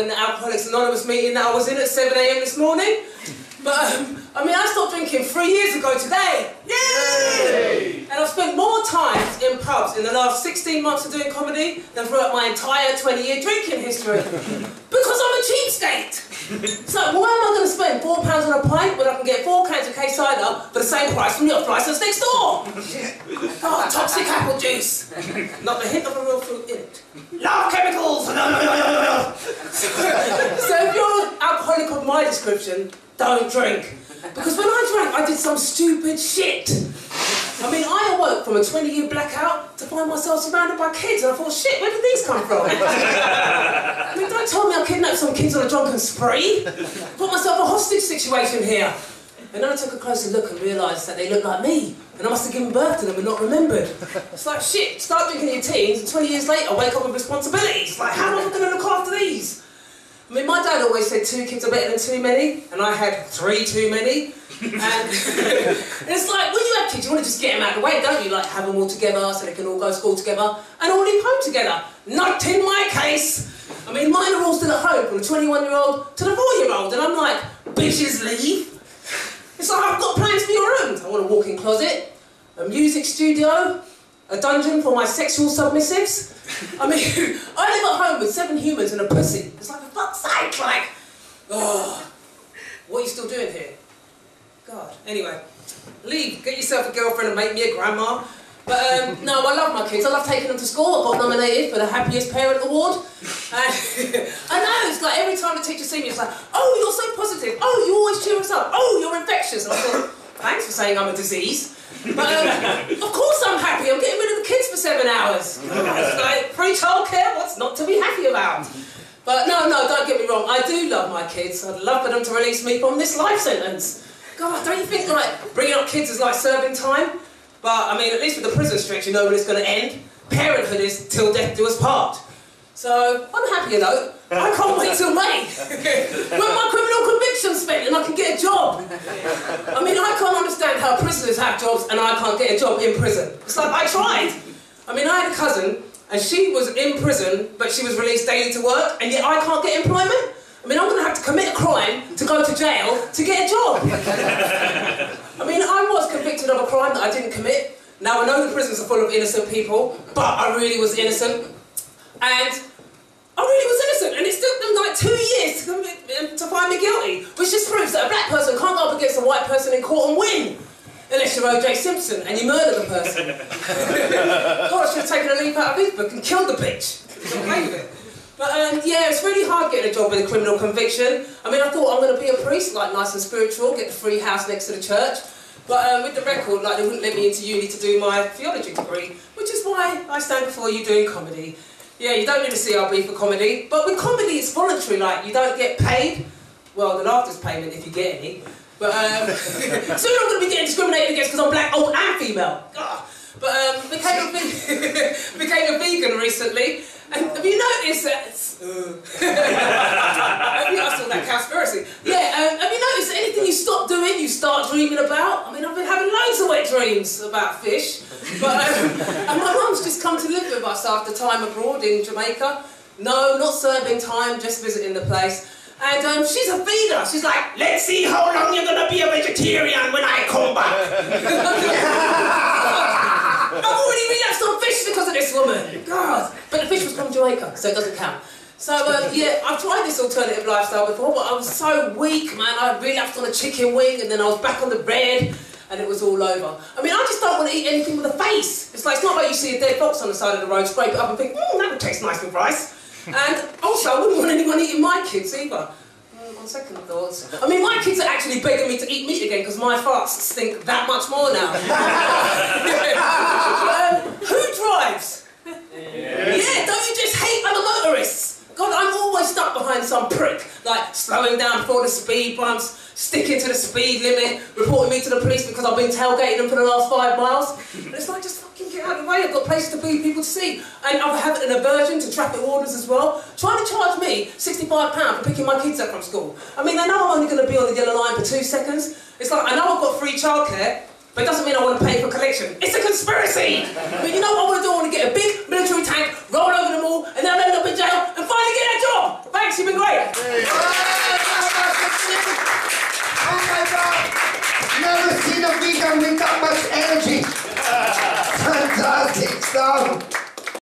in the Alcoholics Anonymous meeting that I was in at 7 AM this morning. But, I mean, I stopped drinking 3 years ago today. Yay! And I've spent more time in pubs in the last 16 months of doing comedy than throughout my entire 20-year drinking history. Because I'm a cheapskate. So why am I going to spend £4 on a pint when I can get 4 cans of K-cider for the same price from the off-licence next door? Oh, toxic apple juice. Not the hint of a real fruit in it. Love chemicals! So if you're an alcoholic of my description, don't drink. Because when I drank, I did some stupid shit. I mean, I awoke from a 20-year blackout to find myself surrounded by kids, and I thought, shit, where did these come from? I mean, don't tell me I kidnapped some kids on a drunken spree. I put myself in a hostage situation here. And then I took a closer look and realised that they looked like me, and I must have given birth to them and not remembered. It's like, shit, start drinking in your teens, and 20 years later, wake up with responsibilities. Like, how am I going to look after these? I mean, my dad always said 2 kids are better than too many, and I had 3 too many. And it's like, when you have kids, you want to just get them out of the way, don't you? Like, have them all together so they can all go to school together and all leave home together. Not in my case. I mean, mine are all still at home, from the 21-year-old to the 4-year-old, and I'm like, bitches leave. It's like, I've got plans for your rooms. I want a walk-in closet, a music studio, a dungeon for my sexual submissives. I mean, I live at home with 7 humans and a pussy. It's like, for fuck's sake, like, oh, what are you still doing here? God, anyway, leave, get yourself a girlfriend and make me a grandma. But no, I love my kids. I love taking them to school. I got nominated for the Happiest Parent Award. And I know, it's like every time the teacher sees me, it's like, oh, you're so positive. Oh, you always cheer us up. Oh, you're infectious. And I thought, thanks for saying I'm a disease. But of course I'm happy. I'm getting rid of the kids for 7 hours. It's like, free childcare, what's not to be happy about? But no, don't get me wrong. I do love my kids. I'd love for them to release me from this life sentence. God, don't you think, like, bringing up kids is like serving time? But, I mean, at least with the prison stretch, you know when it's going to end. Parenthood is till death do us part. So, on a happier note, I can't wait till May. When my criminal conviction's spent and I can get a job. I mean, I can't understand how prisoners have jobs and I can't get a job in prison. It's like, I tried. I mean, I had a cousin, and she was in prison, but she was released daily to work, and yet I can't get employment. I mean, I'm going to have to commit a crime to go to jail to get a job. I mean, I was convicted of a crime that I didn't commit. Now, I know the prisons are full of innocent people, but I really was innocent. And I really was innocent, and it took them like 2 years to find me guilty, which just proves that a black person can't go up against a white person in court and win. Unless you're O.J. Simpson and you murder the person. God, I should have taken a leaf out of his book and killed the bitch. But yeah, it's really hard getting a job with a criminal conviction. I mean, I thought I'm going to be a priest, like nice and spiritual, get the free house next to the church. But with the record, like, they wouldn't let me into uni to do my theology degree, which is why I stand before you doing comedy. Yeah, you don't need a CRB for comedy, but with comedy it's voluntary, like, you don't get paid. Well, the laughter's payment if you get any. But soon I'm going to be getting discriminated against because I'm black, old and female. Ugh. But became a vegan recently, and have you noticed that? Have you noticed all that conspiracy? Yeah, have you noticed that anything you stop doing, you start dreaming about? I mean, I've been having loads of wet dreams about fish, but and my mum's just come to live with us after time abroad in Jamaica. No, not serving time, just visiting the place. And she's a feeder. She's like, let's see how long you're going to be a vegetarian when I come back. I've already relapsed on fish because of this woman. God. But the fish was from Jamaica, so it doesn't count. So, yeah, I've tried this alternative lifestyle before, but I was so weak, man. I relapsed on a chicken wing, and then I was back on the bread, and it was all over. I mean, I just don't want to eat anything with a face. It's like, it's not like you see a dead fox on the side of the road, scrape it up and think, that would taste nice with rice. And also, I wouldn't want anyone eating my kids either. On second thoughts. I mean, my kids are actually begging me to eat meat again because my farts stink that much more now. Who drives? Yeah, don't you just hate other motorists? God, I'm always stuck behind some prick, like slowing down before the speed bumps, sticking to the speed limit, reporting me to the police because I've been tailgating them for the last 5 miles. And it's like, just fucking get out of the way, I've got places to be, people to see. And I'm having an aversion to traffic orders as well. Trying to charge me £65 for picking my kids up from school. I mean, they know I'm only going to be on the yellow line for 2 seconds. It's like, I know I've got free childcare, but it doesn't mean I want to pay for collection. It's a conspiracy! I mean, you know what I want to do? I want to get a big military tank, roll over them all, and then I'll end up in jail and finally get a job! Thanks, you've been great! Oh my God! Never seen a vegan with that much energy. Fantastic stuff.